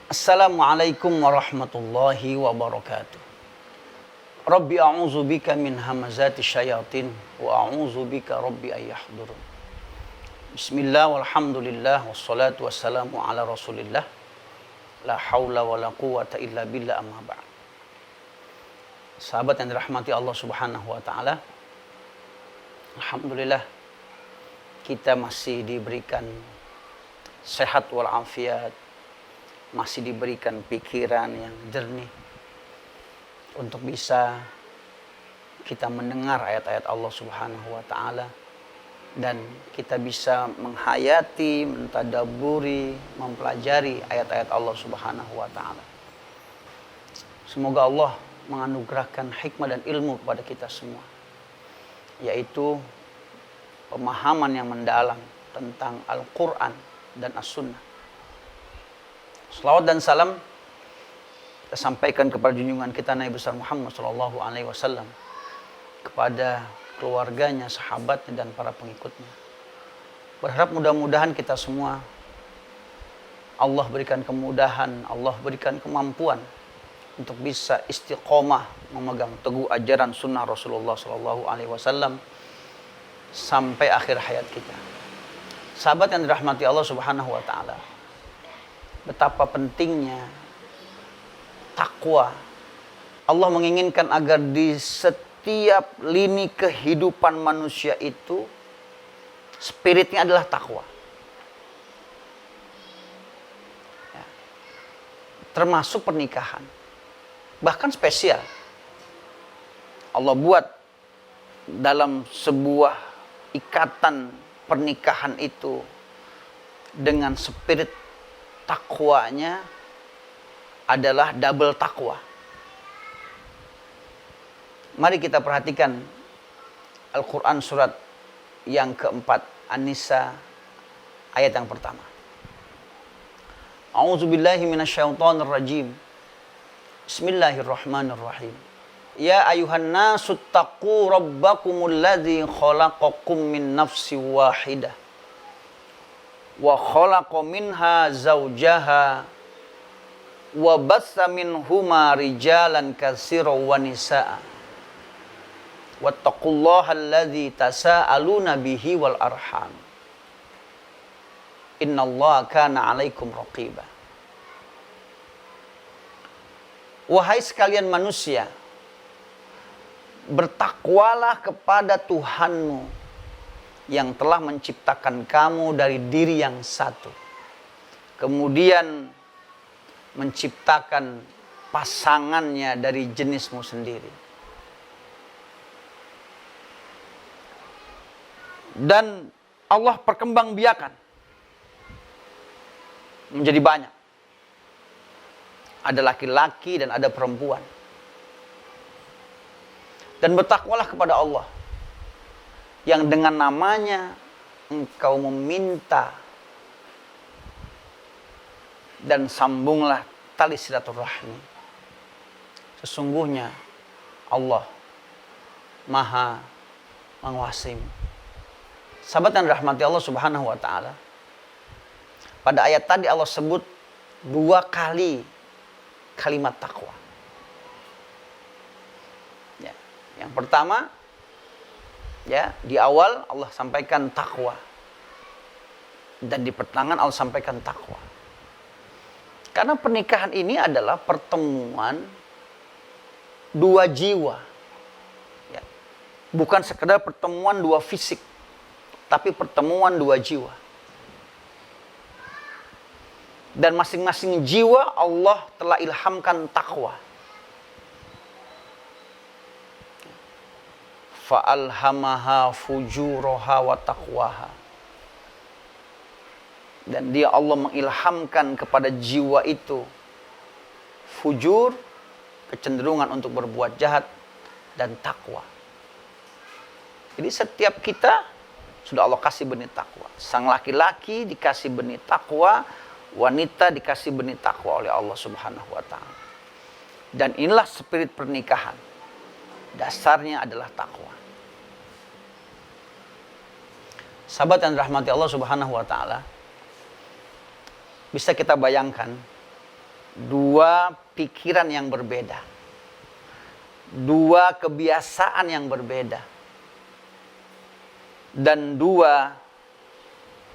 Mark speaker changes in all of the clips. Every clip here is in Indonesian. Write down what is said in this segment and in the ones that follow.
Speaker 1: Assalamualaikum warahmatullahi wabarakatuh. Rabbi a'udzu bika min hamazati syayatin wa a'udzu bika rabbi ayyahdurun. Bismillah walhamdulillah wassalatu wassalamu ala Rasulillah. La haula wala quwata illa billah, amma ba'd. Sahabat yang dirahmati Allah Subhanahu wa taala, alhamdulillah kita masih diberikan sehat wal afiat, masih diberikan pikiran yang jernih untuk bisa kita mendengar ayat-ayat Allah Subhanahu wa taala dan kita bisa menghayati, mentadabburi, mempelajari ayat-ayat Allah Subhanahu wa taala. Semoga Allah menganugerahkan hikmah dan ilmu kepada kita semua, yaitu pemahaman yang mendalam tentang Al-Qur'an dan As-Sunnah. Salawat dan salam kita sampaikan kepada junjungan kita Nabi besar Muhammad SAW, kepada keluarganya, sahabatnya, dan para pengikutnya. Berharap mudah-mudahan kita semua Allah berikan kemudahan, Allah berikan kemampuan untuk bisa istiqomah memegang teguh ajaran sunnah Rasulullah SAW sampai akhir hayat kita. Sahabat yang dirahmati Allah Subhanahu wa taala, betapa pentingnya takwa. Allah menginginkan agar di setiap lini kehidupan manusia itu spiritnya adalah takwa. Ya. Termasuk pernikahan. Bahkan spesial. Allah buat dalam sebuah ikatan pernikahan itu dengan spirit takwanya adalah double takwa. Mari kita perhatikan Al-Quran surat yang keempat, An-Nisa ayat yang pertama. A'udzubillahi minasyaitonir rajim. Bismillahirrahmanirrahim. Ya ayuhan nasu taqu rabbakumul ladzi khalaqakum min nafsin wahidah wa khalaqa minha zawjaha wa bassa minhuma rijalan katsiran wa nisaa wattaqullaha alladzi tasaaluna bihi wal arham innallaha kana 'alaikum raqiba. Wahai sekalian manusia, bertakwalah kepada Tuhanmu yang telah menciptakan kamu dari diri yang satu, kemudian menciptakan pasangannya dari jenismu sendiri, dan Allah perkembangbiakan menjadi banyak. Ada laki-laki dan ada perempuan. Dan bertakwalah kepada Allah yang dengan namanya engkau meminta, dan sambunglah tali silaturahmi. Sesungguhnya Allah Maha menguasaimu. Sahabat yang dirahmati Allah Subhanahu wa taala, pada ayat tadi Allah sebut 2 kali kalimat takwa. Ya, yang pertama, ya, di awal Allah sampaikan takwa, dan di pertengahan Allah sampaikan takwa. Karena pernikahan ini adalah pertemuan 2 jiwa. Ya. Bukan sekedar pertemuan 2 fisik, tapi pertemuan 2 jiwa. Dan masing-masing jiwa Allah telah ilhamkan takwa. Fa'alhamaha fujuraha wa taqwaha. Dan dia Allah mengilhamkan kepada jiwa itu fujur, kecenderungan untuk berbuat jahat, dan takwa. Jadi setiap kita sudah Allah kasih benih takwa. Sang laki-laki dikasih benih takwa, wanita dikasih benih takwa oleh Allah Subhanahu wa taala. Dan inilah spirit pernikahan. Dasarnya adalah takwa. Sahabat yang dirahmati Allah Subhanahu wa taala, bisa kita bayangkan dua pikiran yang berbeda, dua kebiasaan yang berbeda, dan dua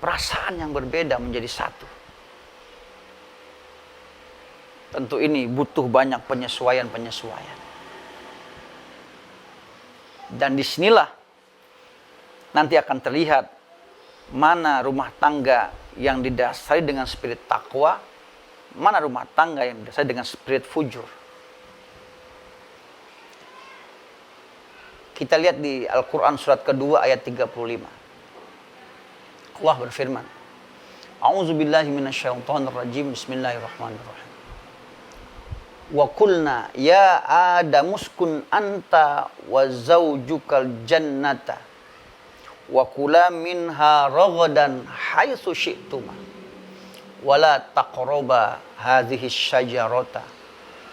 Speaker 1: perasaan yang berbeda menjadi satu. Tentu ini butuh banyak penyesuaian. Dan disinilah nanti akan terlihat mana rumah tangga yang didasari dengan spirit takwa, mana rumah tangga yang didasari dengan spirit fujur. Kita lihat di Al-Quran surat kedua ayat 35. Allah berfirman, A'udzubillahi minasyaitonirrajim, bismillahirrahmanirrahim. Wa qulna ya adamuskun anta wa zawjukal jannata wa kula minha ragadan haitsu syi'tuma wa la taqraba hadhihi syajarata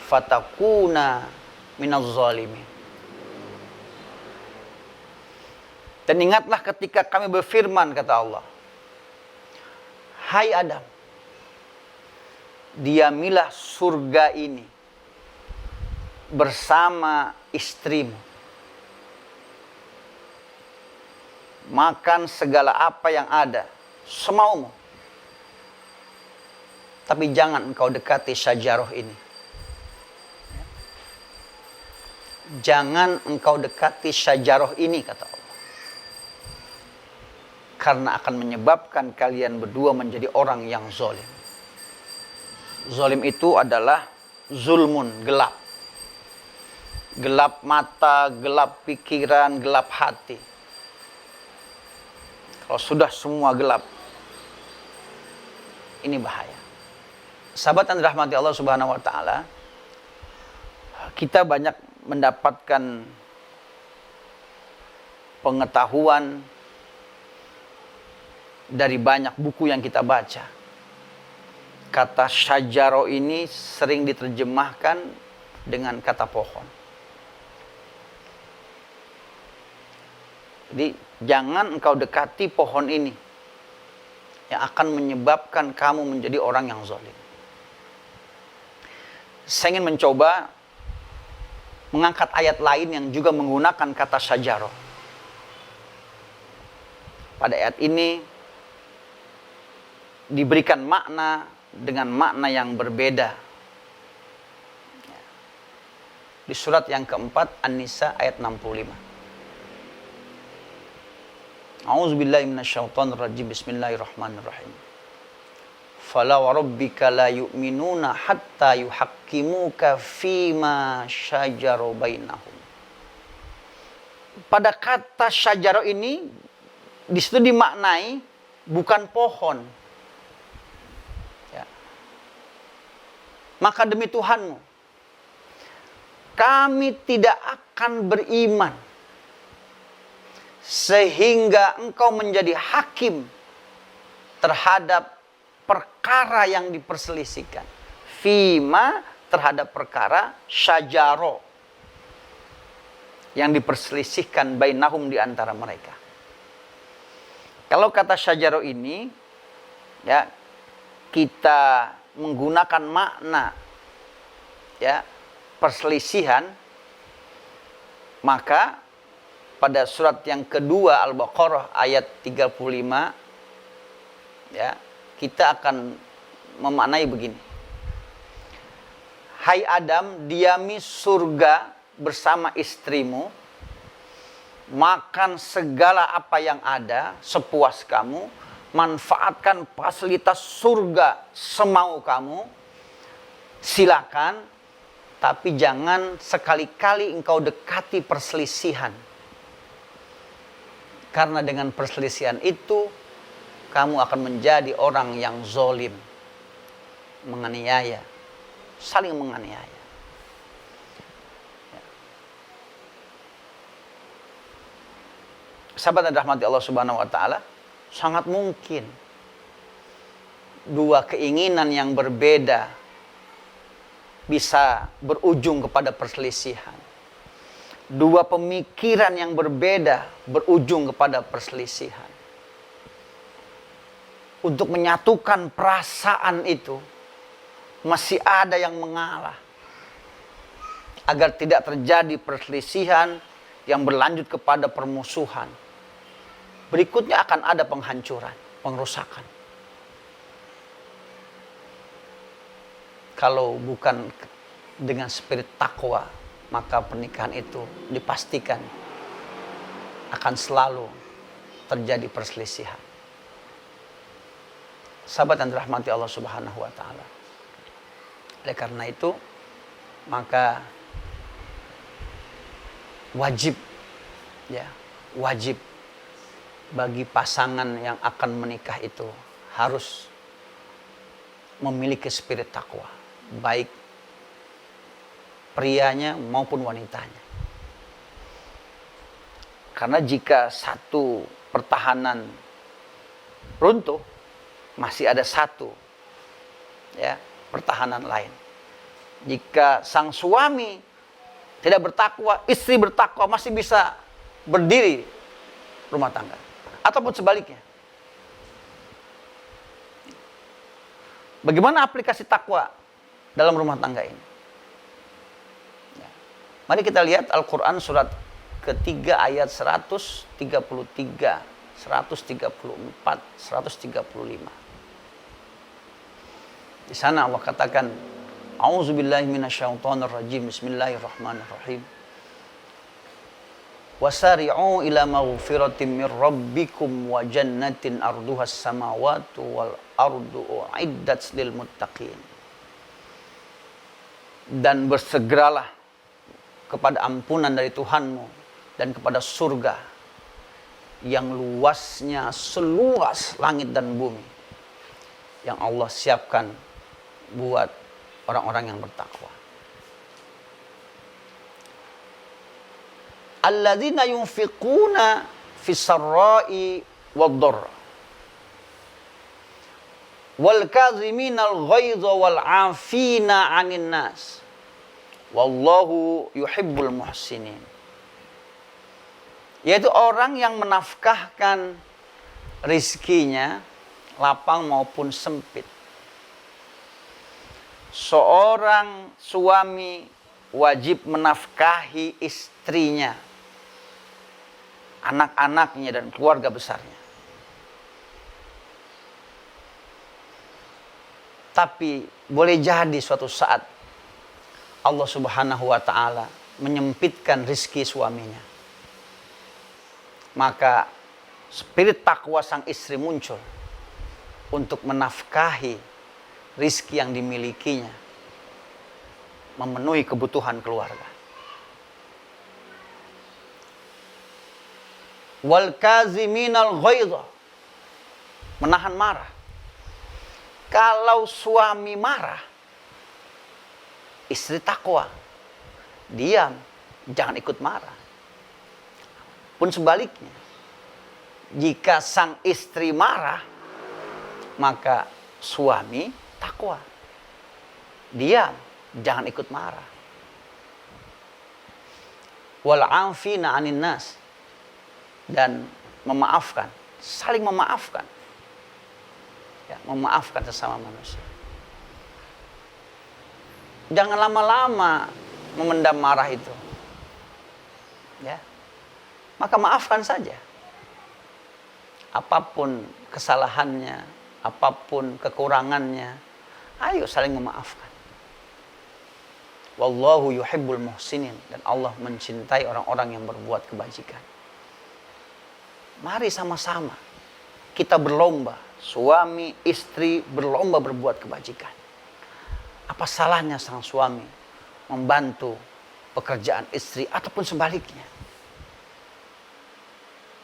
Speaker 1: fatakuna minaz zalimin. Dan ingatlah ketika kami berfirman, kata Allah, hai Adam, diamilah surga ini bersama istrimu. Makan segala apa yang ada, semaumu. Tapi jangan engkau dekati syajarah ini. Jangan engkau dekati syajarah ini, kata Allah. Karena akan menyebabkan kalian berdua menjadi orang yang zalim. Zalim itu adalah zulmun, gelap. Gelap mata, gelap pikiran, gelap hati. Kalau sudah semua gelap, ini bahaya. Sahabat yang dirahmati Allah Subhanahu wa taala, kita banyak mendapatkan pengetahuan dari banyak buku yang kita baca. Kata syajaro ini sering diterjemahkan dengan kata pohon. Jadi jangan engkau dekati pohon ini yang akan menyebabkan kamu menjadi orang yang zalim. Saya ingin mencoba mengangkat ayat lain yang juga menggunakan kata syajaro. Pada ayat ini diberikan makna dengan makna yang berbeda. Di surat yang keempat An-Nisa ayat 65. A'udzubillahi minasyaitonirrajim, bismillahirrahmanirrahim. Fala wa rabbika la yu'minuna hatta yuhaqqimuka fima syajara bainahum. Pada kata syajara ini di situ dimaknai bukan pohon. Maka demi Tuhanmu, kami tidak akan beriman sehingga engkau menjadi hakim terhadap perkara yang diperselisihkan. Fima, terhadap perkara syajaro yang diperselisihkan bainahum, di antara mereka. Kalau kata syajaro ini, ya, kita menggunakan makna, ya, perselisihan, maka pada surat yang kedua Al-Baqarah ayat 35, ya, kita akan memaknai begini. Hai Adam, diami surga bersama istrimu, makan segala apa yang ada sepuas kamu, manfaatkan fasilitas surga semau kamu, silakan, tapi jangan sekali-kali engkau dekati perselisihan. Karena dengan perselisihan itu, kamu akan menjadi orang yang zalim, menganiaya, saling menganiaya. Sahabat dan rahmati Allah Subhanahu wa taala, sangat mungkin dua keinginan yang berbeda bisa berujung kepada perselisihan. Dua pemikiran yang berbeda berujung kepada perselisihan. untuk menyatukan perasaan itu, masih ada yang mengalah. Agar tidak terjadi perselisihan yang berlanjut kepada permusuhan. Berikutnya akan ada penghancuran, pengrusakan. Kalau bukan dengan spirit takwa, maka pernikahan itu dipastikan akan selalu terjadi perselisihan. Sahabat yang dirahmati Allah Subhanahu wa taala. Oleh karena itu, maka wajib bagi pasangan yang akan menikah itu harus memiliki spirit takwa, baik prianya maupun wanitanya. Karena jika satu pertahanan runtuh, masih ada satu pertahanan lain. Jika sang suami tidak bertakwa, istri bertakwa, masih bisa berdiri rumah tangga. Ataupun sebaliknya. Bagaimana aplikasi takwa dalam rumah tangga ini? Mari kita lihat Al-Quran surat ketiga ayat 133, 134, 135. Di sana Allah katakan, A'udzubillahi minasyaitonirrajim. Bismillahirrahmanirrahim. Wasari'u ila maghfiratin min rabbikum wa jannatin arduhas samawati wal ardu uiddat lil muttaqin. Dan bersegeralah kepada ampunan dari Tuhanmu dan kepada surga yang luasnya seluas langit dan bumi, yang Allah siapkan buat orang-orang yang bertakwa. Alladzina yunfiquna fis sarra'i wad-dharra wal kaziminal ghaidha wal 'afina 'anil nas wallahu yuhibbul muhsinin. Yaitu orang yang menafkahkan rizkinya lapang maupun sempit. Seorang suami wajib menafkahi istrinya, anak-anaknya dan keluarga besarnya. Tapi boleh jadi suatu saat Allah Subhanahu wa taala menyempitkan rizki suaminya. Maka spirit takwa sang istri muncul untuk menafkahi rizki yang dimilikinya, memenuhi kebutuhan keluarga. Wal kaziminal ghaidha, menahan marah. Kalau suami marah, istri takwa, diam, jangan ikut marah. Pun sebaliknya, jika sang istri marah, maka suami takwa, diam, jangan ikut marah. Wal 'afina 'anil nas, dan memaafkan, saling memaafkan. Ya, memaafkan sesama manusia. Jangan lama-lama memendam marah itu. Ya. Maka maafkan saja. Apapun kesalahannya, apapun kekurangannya, ayo saling memaafkan. Wallahu yuhibbul muhsinin, dan Allah mencintai orang-orang yang berbuat kebajikan. Mari sama-sama kita berlomba, suami istri berlomba berbuat kebajikan. Apa salahnya sang suami membantu pekerjaan istri ataupun sebaliknya?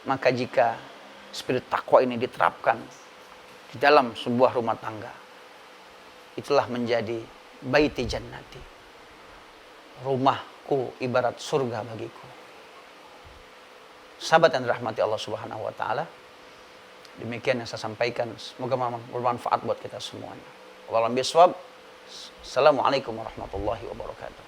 Speaker 1: Maka jika spirit takwa ini diterapkan di dalam sebuah rumah tangga, itulah menjadi baiti jannati, rumahku ibarat surga bagiku. Sahabat yang dirahmati Allah Subhanahu wa taala, demikian yang saya sampaikan, semoga bermanfaat buat kita semuanya. Wallahu a'lam bishawab. Assalamualaikum warahmatullahi wabarakatuh.